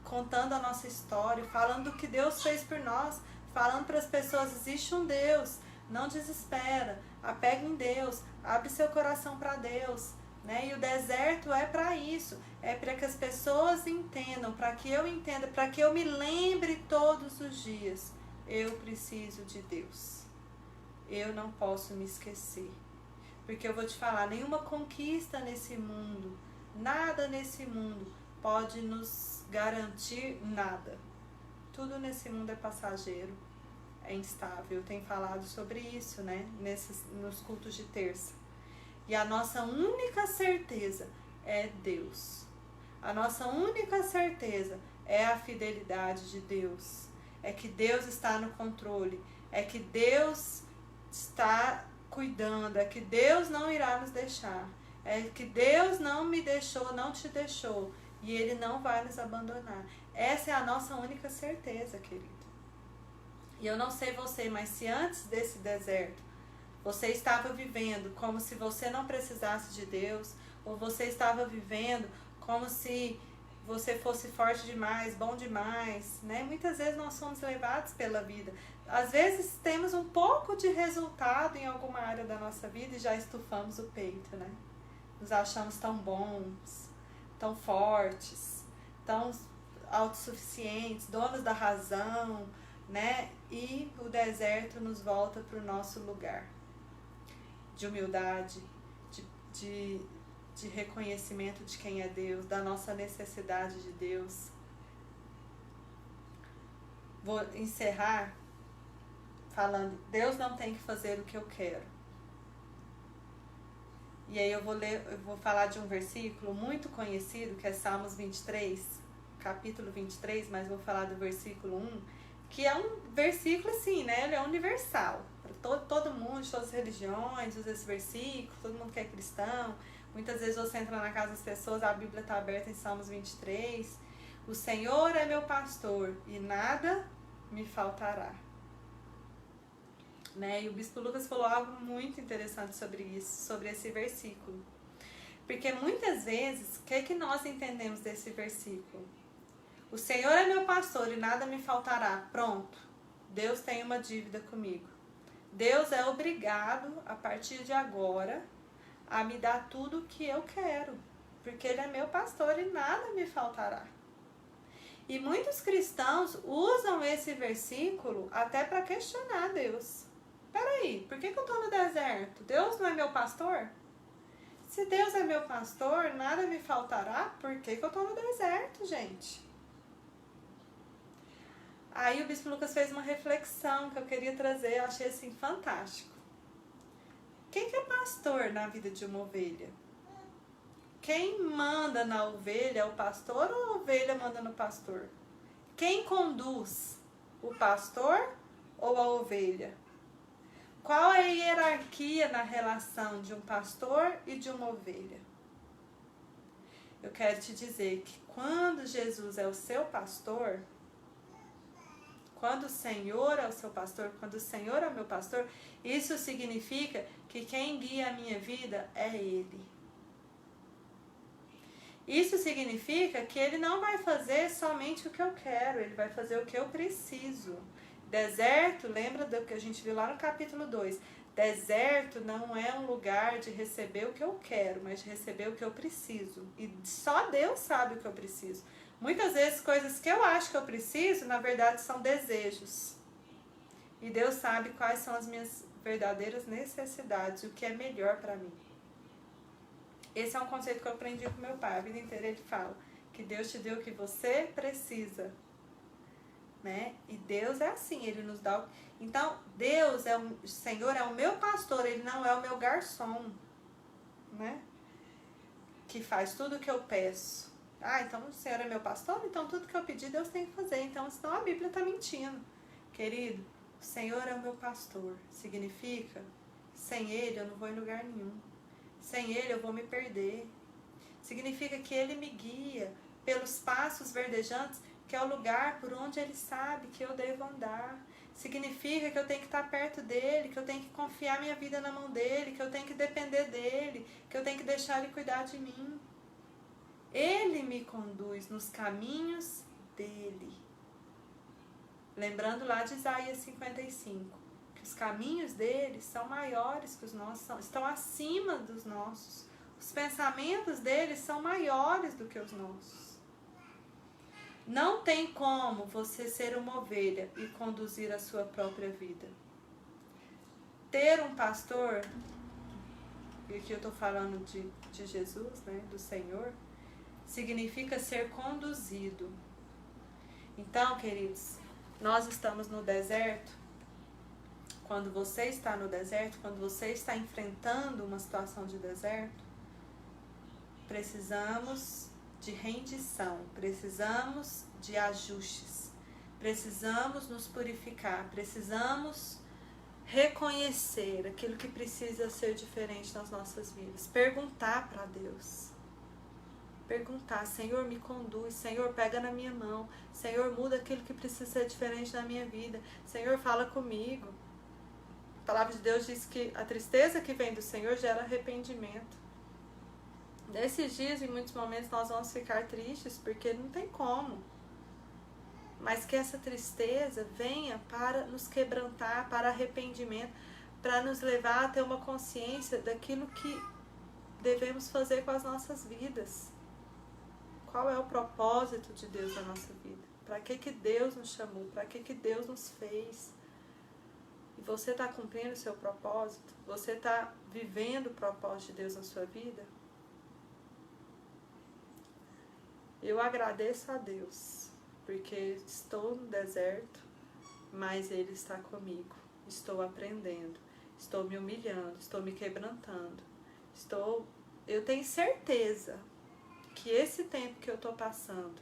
contando a nossa história, falando do que Deus fez por nós, falando para as pessoas, existe um Deus, não desespera, apega em Deus, abre seu coração para Deus, né? E o deserto é para isso, é para que as pessoas entendam, para que eu entenda, para que eu me lembre todos os dias, eu preciso de Deus, eu não posso me esquecer, porque eu vou te falar, nenhuma conquista nesse mundo, nada nesse mundo pode nos garantir nada, tudo nesse mundo é passageiro, é instável. Eu tenho falado sobre isso, né, nos cultos de terça. E a nossa única certeza é Deus. A nossa única certeza é a fidelidade de Deus. É que Deus está no controle. É que Deus está cuidando. É que Deus não irá nos deixar. É que Deus não me deixou, não te deixou. E Ele não vai nos abandonar. Essa é a nossa única certeza, querido. E eu não sei você, mas se antes desse deserto você estava vivendo como se você não precisasse de Deus, ou você estava vivendo como se você fosse forte demais, bom demais, né? Muitas vezes nós somos levados pela vida. Às vezes temos um pouco de resultado em alguma área da nossa vida e já estufamos o peito, né? Nos achamos tão bons, tão fortes, tão autossuficientes, donos da razão, né? E o deserto nos volta para o nosso lugar de humildade, de reconhecimento de quem é Deus, da nossa necessidade de Deus. Vou encerrar falando, Deus não tem que fazer o que eu quero. E aí eu vou falar de um versículo muito conhecido, que é Salmos 23, capítulo 23, mas vou falar do versículo 1, que é um versículo assim, né? Ele é universal. Para todo mundo, de todas as religiões, usa esse versículo, todo mundo que é cristão. Muitas vezes você entra na casa das pessoas, a Bíblia está aberta em Salmos 23. O Senhor é meu pastor e nada me faltará. Né? E o Bispo Lucas falou algo muito interessante sobre isso, sobre esse versículo. Porque muitas vezes, o que nós entendemos desse versículo? O Senhor é meu pastor e nada me faltará. Pronto. Deus tem uma dívida comigo. Deus é obrigado, a partir de agora, a me dar tudo o que eu quero. Porque Ele é meu pastor e nada me faltará. E muitos cristãos usam esse versículo até para questionar Deus. Peraí, por que eu estou no deserto? Deus não é meu pastor? Se Deus é meu pastor, nada me faltará, por que eu estou no deserto, gente? Aí o Bispo Lucas fez uma reflexão que eu queria trazer, eu achei assim fantástico. Quem que é pastor na vida de uma ovelha? quem manda na ovelha é o pastor ou a ovelha manda no pastor? Quem conduz? O pastor ou a ovelha? Qual é a hierarquia na relação de um pastor e de uma ovelha? Eu quero te dizer que quando Jesus é o seu pastor, quando o Senhor é o seu pastor, quando o Senhor é o meu pastor, isso significa que quem guia a minha vida é Ele. Isso significa que Ele não vai fazer somente o que eu quero, Ele vai fazer o que eu preciso. Deserto, lembra do que a gente viu lá no capítulo 2, deserto não é um lugar de receber o que eu quero, mas de receber o que eu preciso. E só Deus sabe o que eu preciso. Muitas vezes coisas que eu acho que eu preciso, na verdade são desejos. E Deus sabe quais são as minhas verdadeiras necessidades, o que é melhor para mim. Esse é um conceito que eu aprendi com meu pai. A vida inteira ele fala que Deus te deu o que você precisa. Né? E Deus é assim, Ele nos dá... Então, Deus, o Senhor é o meu pastor, Ele não é o meu garçom, né? Que faz tudo o que eu peço. Ah, então o Senhor é meu pastor, então tudo que eu pedir Deus tem que fazer. Então, senão a Bíblia está mentindo. Querido, o Senhor é o meu pastor. Significa, sem Ele eu não vou em lugar nenhum. Sem Ele eu vou me perder. Significa que Ele me guia pelos passos verdejantes, que é o lugar por onde Ele sabe que eu devo andar. Significa que eu tenho que estar perto dEle, que eu tenho que confiar minha vida na mão dEle, que eu tenho que depender dEle, que eu tenho que deixar Ele cuidar de mim. Ele me conduz nos caminhos dEle. Lembrando lá de Isaías 55, que os caminhos dEle são maiores que os nossos, estão acima dos nossos. Os pensamentos dEle são maiores do que os nossos. Não tem como você ser uma ovelha e conduzir a sua própria vida. Ter um pastor, e aqui eu estou falando de Jesus, né, do Senhor, significa ser conduzido. Então, queridos, nós estamos no deserto. Quando você está no deserto, quando você está enfrentando uma situação de deserto, precisamos de rendição, precisamos de ajustes, precisamos nos purificar, precisamos reconhecer aquilo que precisa ser diferente nas nossas vidas, perguntar para Deus, perguntar, Senhor, me conduz, Senhor, pega na minha mão, Senhor, muda aquilo que precisa ser diferente na minha vida, Senhor, fala comigo. A palavra de Deus diz que a tristeza que vem do Senhor gera arrependimento. Nesses dias, em muitos momentos, nós vamos ficar tristes, porque não tem como. Mas que essa tristeza venha para nos quebrantar, para arrependimento, para nos levar a ter uma consciência daquilo que devemos fazer com as nossas vidas. Qual é o propósito de Deus na nossa vida? Para que Deus nos chamou? Para que Deus nos fez? E você está cumprindo o seu propósito? Você está vivendo o propósito de Deus na sua vida? Eu agradeço a Deus, porque estou no deserto, mas Ele está comigo. Estou aprendendo, estou me humilhando, estou me quebrantando. Eu tenho certeza que esse tempo que eu estou passando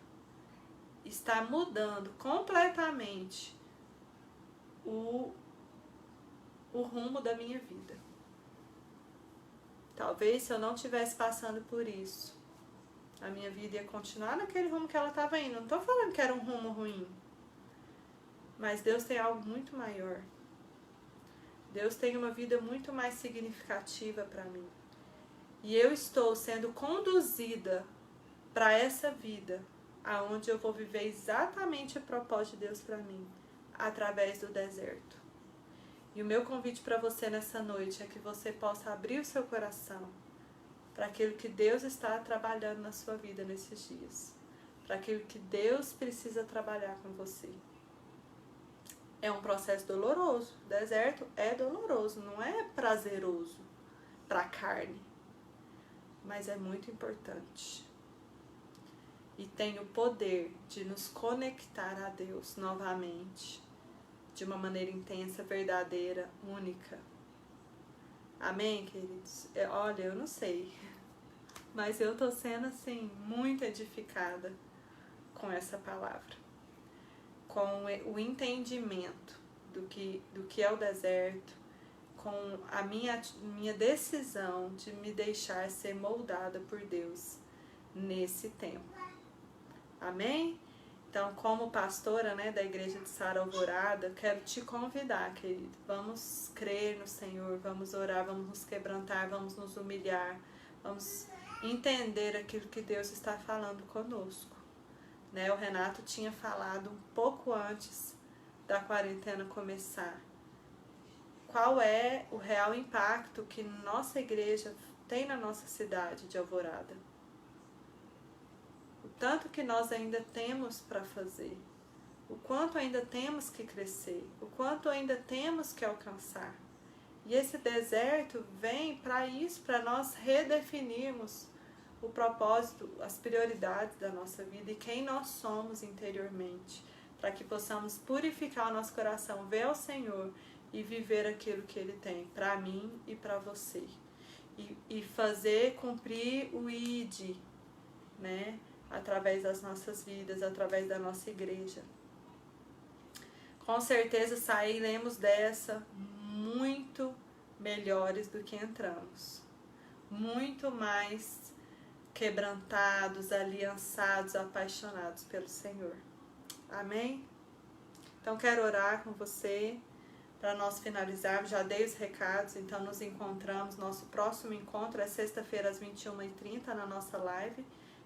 está mudando completamente o rumo da minha vida. Talvez se eu não estivesse passando por isso, a minha vida ia continuar naquele rumo que ela estava indo. Não estou falando que era um rumo ruim. Mas Deus tem algo muito maior. Deus tem uma vida muito mais significativa para mim. E eu estou sendo conduzida para essa vida, aonde eu vou viver exatamente o propósito de Deus para mim, através do deserto. E o meu convite para você nessa noite é que você possa abrir o seu coração para aquilo que Deus está trabalhando na sua vida nesses dias, para aquilo que Deus precisa trabalhar com você. É um processo doloroso, o deserto é doloroso, não é prazeroso para a carne, mas é muito importante. E tem o poder de nos conectar a Deus novamente, de uma maneira intensa, verdadeira, única. Amém, queridos? Olha, eu não sei Mas eu tô sendo, assim, muito edificada com essa palavra. Com o entendimento do que é o deserto, com a minha decisão de me deixar ser moldada por Deus nesse tempo. Amém? Então, como pastora, né, da Igreja de Sara Alvorada, quero te convidar, querido. Vamos crer no Senhor, vamos orar, vamos nos quebrantar, vamos nos humilhar, vamos entender aquilo que Deus está falando conosco. Né? O Renato tinha falado um pouco antes da quarentena começar. Qual é o real impacto que nossa igreja tem na nossa cidade de Alvorada? O tanto que nós ainda temos para fazer, o quanto ainda temos que crescer, o quanto ainda temos que alcançar. E esse deserto vem para isso, para nós redefinirmos o propósito, as prioridades da nossa vida e quem nós somos interiormente, para que possamos purificar o nosso coração, ver o Senhor e viver aquilo que Ele tem para mim e para você. E fazer cumprir o ID, né? Através das nossas vidas, através da nossa igreja. Com certeza sairemos dessa muito melhores do que entramos. Muito mais quebrantados, aliançados, apaixonados pelo Senhor. Amém? Então quero orar com você para nós finalizarmos. Já dei os recados, então nos encontramos. Nosso próximo encontro é sexta-feira às 21h30 na nossa live.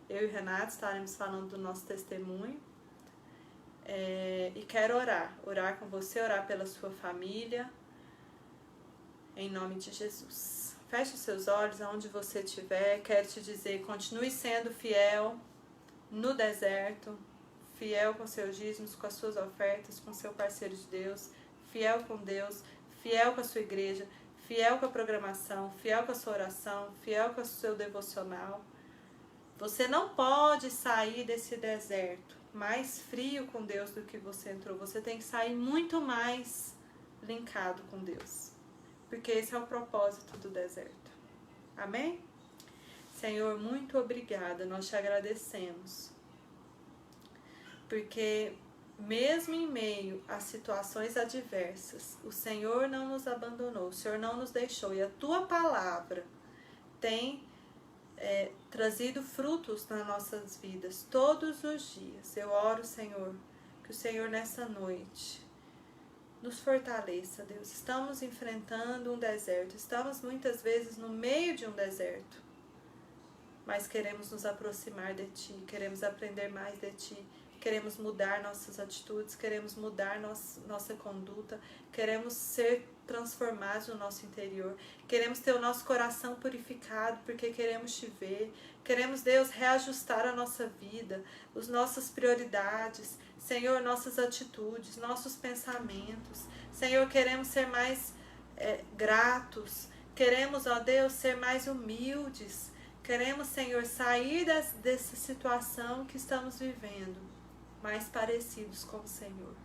Eu e o Renato estaremos falando do nosso testemunho. E quero orar com você, orar pela sua família, em nome de Jesus. Feche os seus olhos aonde você estiver. Quero te dizer, continue sendo fiel no deserto, fiel com seus dízimos, com as suas ofertas, com seu parceiro de Deus, fiel com Deus, fiel com a sua igreja, fiel com a programação, fiel com a sua oração, fiel com o seu devocional. Você não pode sair desse deserto mais frio com Deus do que você entrou. Você tem que sair muito mais linkado com Deus. Porque esse é o propósito do deserto. Amém? Senhor, muito obrigada. Nós te agradecemos. Porque mesmo em meio a situações adversas, o Senhor não nos abandonou. O Senhor não nos deixou. E a tua palavra tem trazido frutos nas nossas vidas todos os dias. Eu oro, Senhor, que o Senhor nessa noite nos fortaleça, Deus. Estamos enfrentando um deserto, estamos muitas vezes no meio de um deserto, mas queremos nos aproximar de Ti, queremos aprender mais de Ti, queremos mudar nossas atitudes, queremos mudar nossa conduta, queremos ser transformados no nosso interior, queremos ter o nosso coração purificado, porque queremos Te ver, queremos, Deus, reajustar a nossa vida, as nossas prioridades, Senhor, nossas atitudes, nossos pensamentos, Senhor, queremos ser mais gratos, queremos, ó Deus, ser mais humildes, queremos, Senhor, sair dessa situação que estamos vivendo, mais parecidos com o Senhor.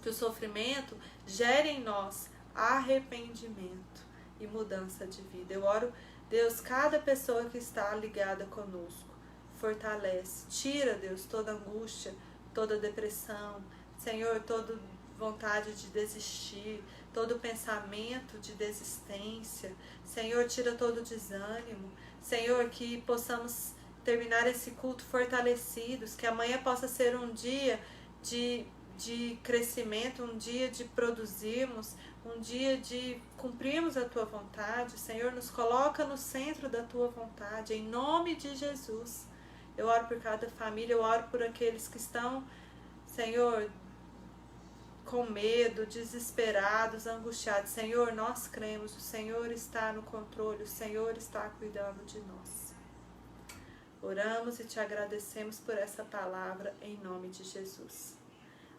Que o sofrimento gere em nós arrependimento e mudança de vida. Eu oro, Deus, cada pessoa que está ligada conosco, fortalece, tira, Deus, toda angústia, toda depressão, Senhor, toda vontade de desistir, todo pensamento de desistência, Senhor, tira todo desânimo, Senhor, que possamos terminar esse culto fortalecidos, que amanhã possa ser um dia de crescimento, um dia de produzirmos, um dia de cumprirmos a Tua vontade. Senhor, nos coloca no centro da Tua vontade, em nome de Jesus. Eu oro por cada família, eu oro por aqueles que estão, Senhor, com medo, desesperados, angustiados. Senhor, nós cremos, o Senhor está no controle, o Senhor está cuidando de nós. Oramos e Te agradecemos por essa palavra, em nome de Jesus.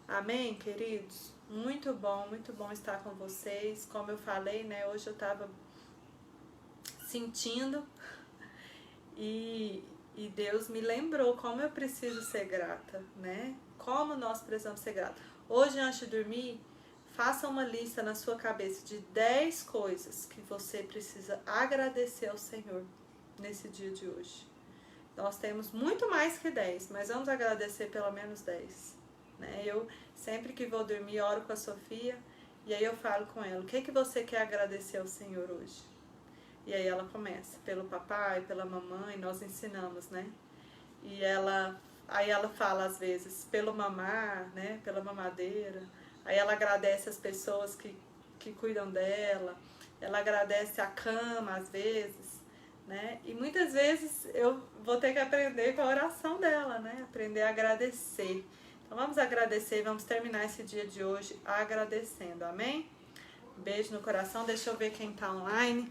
Amém, queridos? Muito bom estar com vocês. Como eu falei, né? Hoje eu estava sentindo e Deus me lembrou como eu preciso ser grata, né? Como nós precisamos ser gratos. Hoje, antes de dormir, faça uma lista na sua cabeça de 10 coisas que você precisa agradecer ao Senhor nesse dia de hoje. Nós temos muito mais que 10, mas vamos agradecer pelo menos 10. Né? Eu, sempre que vou dormir, oro com a Sofia, e aí eu falo com ela, o que você quer agradecer ao Senhor hoje? E aí ela começa, pelo papai, pela mamãe, nós ensinamos, né? E aí ela fala às vezes, pelo mamar, né? Pela mamadeira. Aí ela agradece as pessoas que cuidam dela, ela agradece a cama às vezes, né? E muitas vezes eu vou ter que aprender com a oração dela, né? Aprender a agradecer. Então vamos agradecer, vamos terminar esse dia de hoje agradecendo, amém? Beijo no coração, deixa eu ver quem tá online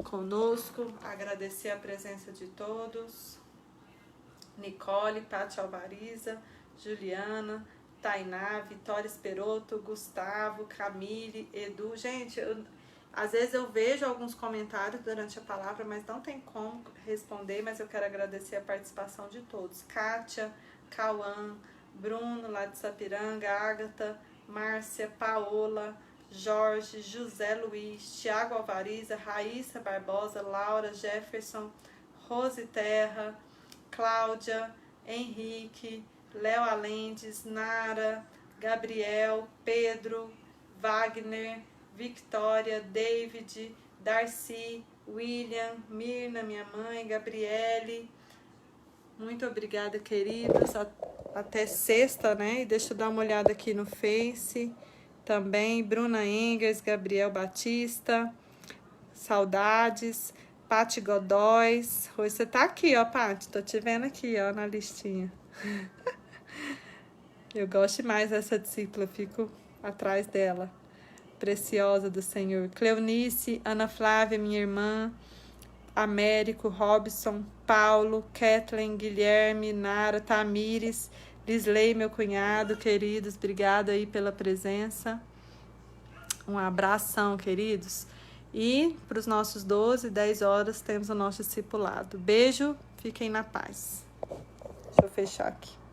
conosco, agradecer a presença de todos. Nicole, Paty Alvariza, Juliana, Tainá, Vitória Esperoto, Gustavo, Camille, Edu. Gente, às vezes eu vejo alguns comentários durante a palavra, mas não tem como responder, mas eu quero agradecer a participação de todos. Kátia, Cauã, Bruno, lá de Sapiranga, Ágata, Márcia, Paola, Jorge, José Luiz, Tiago Alvariza, Raíssa Barbosa, Laura, Jefferson, Rose Terra, Cláudia, Henrique, Léo Alendes, Nara, Gabriel, Pedro, Wagner, Victória, David, Darcy, William, Mirna, minha mãe, Gabriele. Muito obrigada, queridas. Até sexta, né? E deixa eu dar uma olhada aqui no Face. Também, Bruna Engers, Gabriel Batista, saudades, Paty Godóis. Hoje você tá aqui, ó, Paty, tô te vendo aqui, ó, na listinha. Eu gosto demais dessa discípula, fico atrás dela. Preciosa do Senhor. Cleonice, Ana Flávia, minha irmã, Américo, Robson, Paulo, Kathleen, Guilherme, Nara, Tamires, Lisley, meu cunhado, queridos, obrigada aí pela presença. Um abração, queridos. E para os nossos 12, 10 horas, temos o nosso discipulado. Beijo, fiquem na paz. Deixa eu fechar aqui.